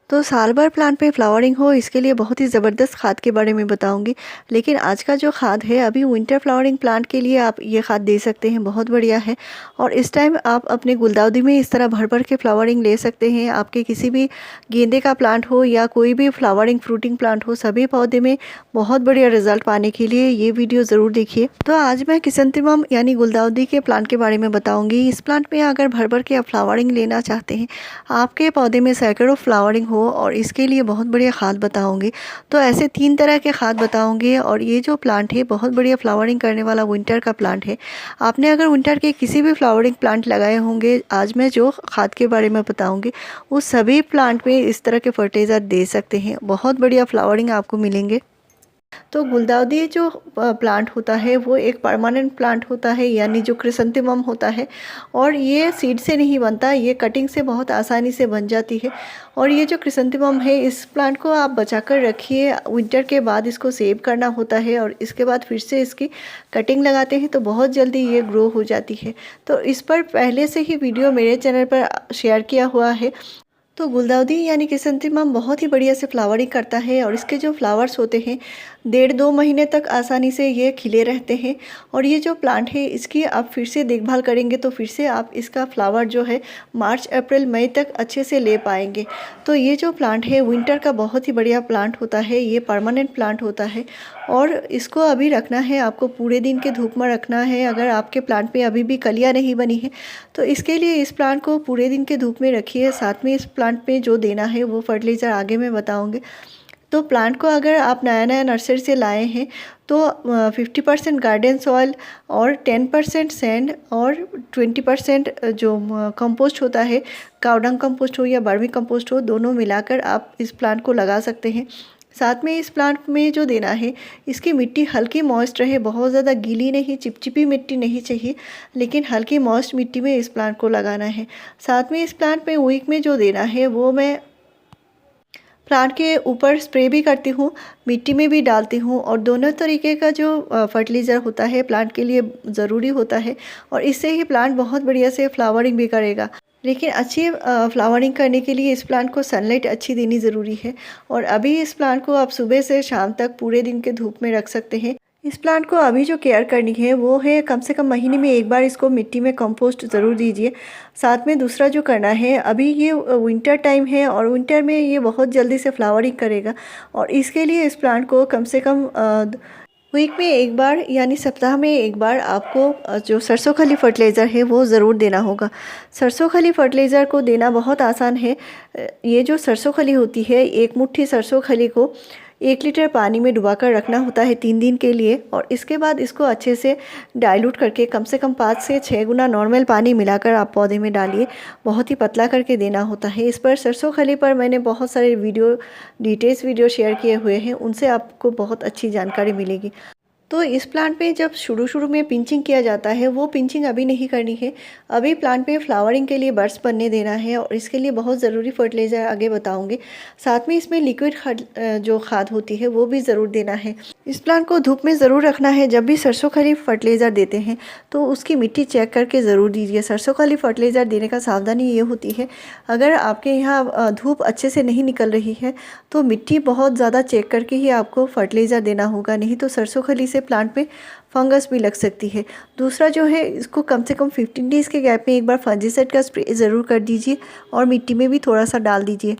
तो साल भर प्लांट में फ्लावरिंग हो इसके लिए बहुत ही ज़बरदस्त खाद के बारे में बताऊंगी। लेकिन आज का जो खाद है अभी विंटर फ्लावरिंग प्लांट के लिए आप ये खाद दे सकते हैं, बहुत बढ़िया है। और इस टाइम आप अपने गुलदाउदी में इस तरह भर भर के फ्लावरिंग ले सकते हैं। आपके किसी भी गेंदे का प्लांट हो या कोई भी फ्लावरिंग फ्रूटिंग प्लांट हो, सभी पौधे में बहुत बढ़िया रिजल्ट पाने के लिए ये वीडियो ज़रूर देखिए। तो आज मैं क्रिसैंथेमम यानी गुलदाउदी के प्लांट के बारे में बताऊँगी। इस प्लांट में अगर भर भर के आप फ्लावरिंग लेना चाहते हैं, आपके पौधे में सैकड़ों फ्लावरिंग हो, और इसके लिए बहुत बढ़िया खाद बताऊंगी। तो ऐसे 3 तरह के खाद बताऊंगी। और ये जो प्लांट है बहुत बढ़िया फ्लावरिंग करने वाला विंटर का प्लांट है। आपने अगर विंटर के किसी भी फ्लावरिंग प्लांट लगाए होंगे, आज मैं जो खाद के बारे में बताऊंगी उस सभी प्लांट में इस तरह के फर्टिलाइज़र दे सकते हैं, बहुत बढ़िया फ्लावरिंग आपको मिलेंगे। तो गुलदाउदी जो प्लांट होता है वो एक परमानेंट प्लांट होता है, यानी जो क्रिसैंथेमम होता है। और ये सीड से नहीं बनता, ये कटिंग से बहुत आसानी से बन जाती है। और ये जो क्रिसैंथेमम है इस प्लांट को आप बचा कर रखिए, विंटर के बाद इसको सेव करना होता है और इसके बाद फिर से इसकी कटिंग लगाते हैं तो बहुत जल्दी ये ग्रो हो जाती है। तो इस पर पहले से ही वीडियो मेरे चैनल पर शेयर किया हुआ है। तो गुलदाउदी यानी क्रिसैंथेमम बहुत ही बढ़िया से फ्लावरिंग करता है और इसके जो फ्लावर्स होते हैं 1.5-2 महीने तक आसानी से ये खिले रहते हैं। और ये जो प्लांट है इसकी आप फिर से देखभाल करेंगे तो फिर से आप इसका फ्लावर जो है मार्च अप्रैल मई तक अच्छे से ले पाएंगे। तो ये जो प्लांट है विंटर का बहुत ही बढ़िया प्लांट होता है, ये परमानेंट प्लांट होता है। और इसको अभी रखना है आपको, पूरे दिन के धूप में रखना है। अगर आपके प्लांट में अभी भी कलियां नहीं बनी है तो इसके लिए इस प्लांट को पूरे दिन के धूप में रखिए। साथ में इस प्लांट में जो देना है वो फर्टिलाइज़र आगे मैं बताऊंगी। तो प्लांट को अगर आप नया नया नर्सरी से लाए हैं तो 50% गार्डन सॉइल और 10% सैंड और 20% जो कंपोस्ट होता है, कावडंग कंपोस्ट हो या बर्मी कंपोस्ट हो, दोनों मिलाकर आप इस प्लांट को लगा सकते हैं। साथ में इस प्लांट में जो देना है, इसकी मिट्टी हल्की मॉइस्ट रहे, बहुत ज़्यादा गीली नहीं, चिपचिपी मिट्टी नहीं चाहिए, लेकिन हल्की मॉइस्ट मिट्टी में इस प्लांट को लगाना है। साथ में इस प्लांट में वीक में जो देना है वो मैं प्लांट के ऊपर स्प्रे भी करती हूँ, मिट्टी में भी डालती हूँ। और दोनों तरीके का जो फर्टिलाइज़र होता है प्लांट के लिए ज़रूरी होता है और इससे ही प्लांट बहुत बढ़िया से फ्लावरिंग भी करेगा। लेकिन अच्छी फ्लावरिंग करने के लिए इस प्लांट को सनलाइट अच्छी देनी ज़रूरी है। और अभी इस प्लांट को आप सुबह से शाम तक पूरे दिन के धूप में रख सकते हैं। इस प्लांट को अभी जो केयर करनी है वो है कम से कम महीने में एक बार इसको मिट्टी में कंपोस्ट ज़रूर दीजिए। साथ में दूसरा जो करना है, अभी ये विंटर टाइम है और विंटर में ये बहुत जल्दी से फ्लावरिंग करेगा। और इसके लिए इस प्लांट को कम से कम वीक में एक बार यानी सप्ताह में एक बार आपको जो सरसों खली फर्टिलाइज़र है वो ज़रूर देना होगा। सरसों खली फर्टिलाइज़र को देना बहुत आसान है। ये जो सरसों खली होती है, एक मुट्ठी सरसों खली को 1 लीटर पानी में डुबाकर रखना होता है 3 दिन के लिए। और इसके बाद इसको अच्छे से डाइल्यूट करके कम से कम 5 से 6 गुना नॉर्मल पानी मिलाकर आप पौधे में डालिए। बहुत ही पतला करके देना होता है। इस पर सरसों खली पर मैंने बहुत सारे डिटेल्स वीडियो शेयर किए हुए हैं, उनसे आपको बहुत अच्छी जानकारी मिलेगी। तो इस प्लांट में जब शुरू में पिंचिंग किया जाता है, वो पिंचिंग अभी नहीं करनी है। अभी प्लांट में फ्लावरिंग के लिए बड्स बनने देना है और इसके लिए बहुत ज़रूरी फर्टिलाइज़र आगे बताऊंगी। साथ में इसमें लिक्विड जो खाद होती है वो भी ज़रूर देना है। इस प्लांट को धूप में ज़रूर रखना है। जब भी सरसों खली फर्टिलाइज़र देते हैं तो उसकी मिट्टी चेक करके ज़रूर दीजिए। सरसों खली फर्टिलाइज़र देने का सावधानी ये होती है, अगर आपके यहाँ धूप अच्छे से नहीं निकल रही है तो मिट्टी बहुत ज़्यादा चेक करके ही आपको फर्टिलाइज़र देना होगा, नहीं तो सरसों खली से प्लांट में फंगस भी लग सकती है। दूसरा जो है, इसको कम से कम 15 डेज़ के गैप में एक बार फंजीसाइड का स्प्रे ज़रूर कर दीजिए और मिट्टी में भी थोड़ा सा डाल दीजिए।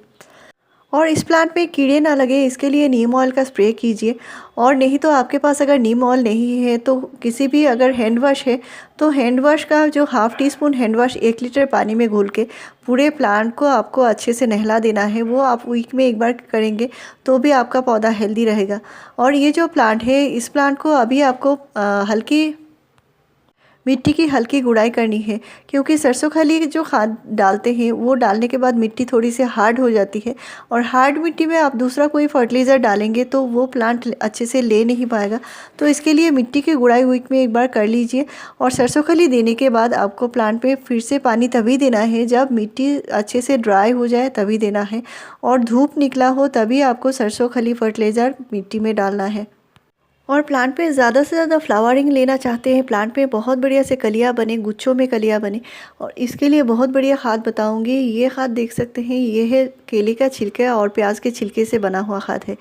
और इस प्लांट में कीड़े ना लगे इसके लिए नीम ऑयल का स्प्रे कीजिए। और नहीं तो आपके पास अगर नीम ऑयल नहीं है तो किसी भी अगर हैंड वॉश है तो हैंड वॉश का जो ½ टीस्पून हैंड वॉश 1 लीटर पानी में घोल के पूरे प्लांट को आपको अच्छे से नहला देना है। वो आप वीक में एक बार करेंगे तो भी आपका पौधा हेल्दी रहेगा। और ये जो प्लांट है, इस प्लांट को अभी आपको हल्की मिट्टी की हल्की गुड़ाई करनी है, क्योंकि सरसों खली जो खाद डालते हैं वो डालने के बाद मिट्टी थोड़ी सी हार्ड हो जाती है और हार्ड मिट्टी में आप दूसरा कोई फर्टिलाइज़र डालेंगे तो वो प्लांट अच्छे से ले नहीं पाएगा। तो इसके लिए मिट्टी की गुड़ाई वीक में एक बार कर लीजिए। और सरसों खली देने के बाद आपको प्लांट पे फिर से पानी तभी देना है जब मिट्टी अच्छे से ड्राई हो जाए, तभी देना है। और धूप निकला हो तभी आपको सरसों खली फर्टिलाइज़र मिट्टी में डालना है। और प्लांट पे ज़्यादा से ज़्यादा फ्लावरिंग लेना चाहते हैं, प्लांट पे बहुत बढ़िया से कलियाँ बने, गुच्छों में कलियाँ बने, और इसके लिए बहुत बढ़िया खाद बताऊंगी। ये खाद देख सकते हैं, ये है केले का छिलका और प्याज के छिलके से बना हुआ खाद है।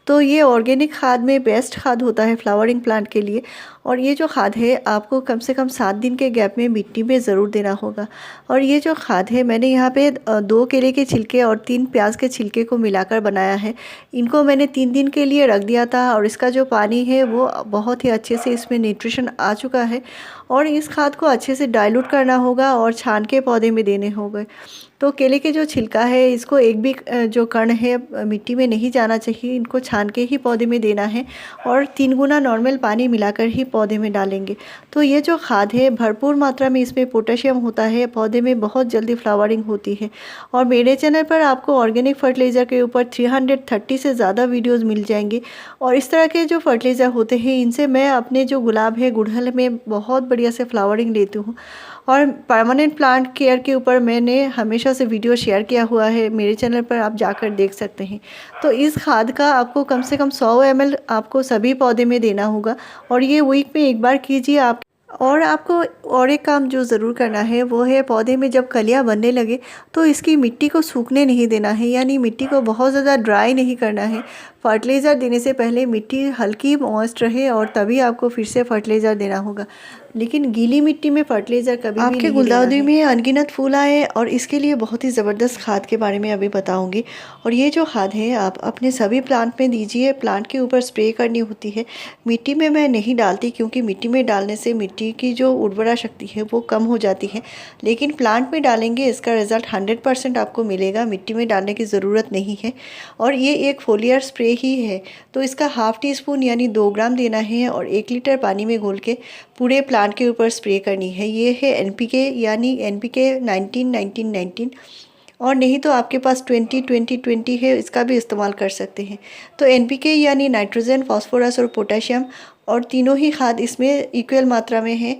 तो ये ऑर्गेनिक खाद में बेस्ट खाद होता है फ्लावरिंग प्लांट के लिए। और ये जो खाद है आपको कम से कम 7 दिन के गैप में मिट्टी में ज़रूर देना होगा। और ये जो खाद है मैंने यहाँ पे 2 केले के छिलके और 3 प्याज के छिलके को मिलाकर बनाया है। इनको मैंने 3 दिन के लिए रख दिया था, और इसका जो पानी है वो बहुत ही अच्छे से इसमें न्यूट्रिशन आ चुका है। और इस खाद को अच्छे से डाइल्यूट करना होगा और छान के पौधे में देने होंगे। तो केले के जो छिलका है इसको एक भी जो कण है मिट्टी में नहीं जाना चाहिए, इनको छान के ही पौधे में देना है, और 3 गुना नॉर्मल पानी मिलाकर ही पौधे में डालेंगे। तो ये जो खाद है भरपूर मात्रा में इसमें पोटेशियम होता है, पौधे में बहुत जल्दी फ्लावरिंग होती है। और मेरे चैनल पर आपको ऑर्गेनिक फर्टिलाइज़र के ऊपर 330 से ज़्यादा वीडियोस मिल जाएंगे। और इस तरह के जो फर्टिलाइज़र होते हैं इनसे मैं अपने जो गुलाब है गुड़हल में बहुत बढ़िया से फ्लावरिंग लेती हूँ। और परमानेंट प्लांट केयर के ऊपर मैंने हमेशा से वीडियो शेयर किया हुआ है, मेरे चैनल पर आप जाकर देख सकते हैं। तो इस खाद का आपको कम से कम 100 ml आपको सभी पौधे में देना होगा, और ये वीक में एक बार कीजिए आप। और आपको और एक काम जो ज़रूर करना है वो है पौधे में जब कलियां बनने लगे तो इसकी मिट्टी को सूखने नहीं देना है, यानी मिट्टी को बहुत ज़्यादा ड्राई नहीं करना है। फर्टिलाइज़र देने से पहले मिट्टी हल्की मॉइस्ट रहे और तभी आपको फिर से फर्टिलाइज़र देना होगा, लेकिन गीली मिट्टी में फर्टिलाइज़र कभी भी आपके नहीं गुलदाउदी देना है। में अनगिनत फूल आए, और इसके लिए बहुत ही ज़बरदस्त खाद के बारे में अभी बताऊंगी। और ये जो खाद है आप अपने सभी प्लांट में दीजिए, प्लांट के ऊपर स्प्रे करनी होती है। मिट्टी में मैं नहीं डालती क्योंकि मिट्टी में डालने से मिट्टी की जो उर्वरा शक्ति है वो कम हो जाती है, लेकिन प्लांट में डालेंगे इसका रिज़ल्ट 100% आपको मिलेगा, मिट्टी में डालने की ज़रूरत नहीं है। और ये एक फोलियर स्प्रे ही है, तो इसका ½ टीस्पून यानी 2 ग्राम देना है, और 1 लीटर पानी में घोल के पूरे प्लांट के ऊपर स्प्रे करनी है। ये है NPK यानी NPK 19-19-19, और नहीं तो आपके पास 20-20-20 है, इसका भी इस्तेमाल कर सकते हैं। तो NPK यानी नाइट्रोजन, फास्फोरस और पोटेशियम, और तीनों ही खाद इसमें इक्वल मात्रा में है।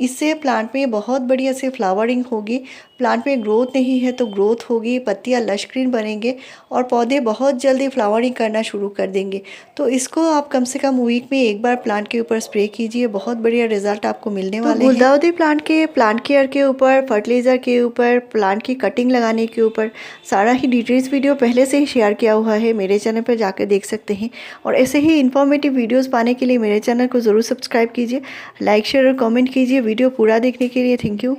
इससे प्लांट में बहुत बढ़िया से फ्लावरिंग होगी, प्लांट में ग्रोथ नहीं है तो ग्रोथ होगी, पत्तियां लश ग्रीन बनेंगे, और पौधे बहुत जल्दी फ्लावरिंग करना शुरू कर देंगे। तो इसको आप कम से कम वीक में एक बार प्लांट के ऊपर स्प्रे कीजिए, बहुत बढ़िया रिजल्ट आपको मिलने वाले हैं। गुलदाउदी प्लांट के प्लांट केयर के ऊपर, फर्टिलाइज़र के ऊपर, प्लांट की कटिंग लगाने के ऊपर सारा ही डिटेल्स वीडियो पहले से ही शेयर किया हुआ है, मेरे चैनल पर जाकर देख सकते हैं। और ऐसे ही इन्फॉर्मेटिव वीडियोज़ पाने के लिए मेरे चैनल को ज़रूर सब्सक्राइब कीजिए, लाइक शेयर और कॉमेंट कीजिए। वीडियो पूरा देखने के लिए थैंक यू।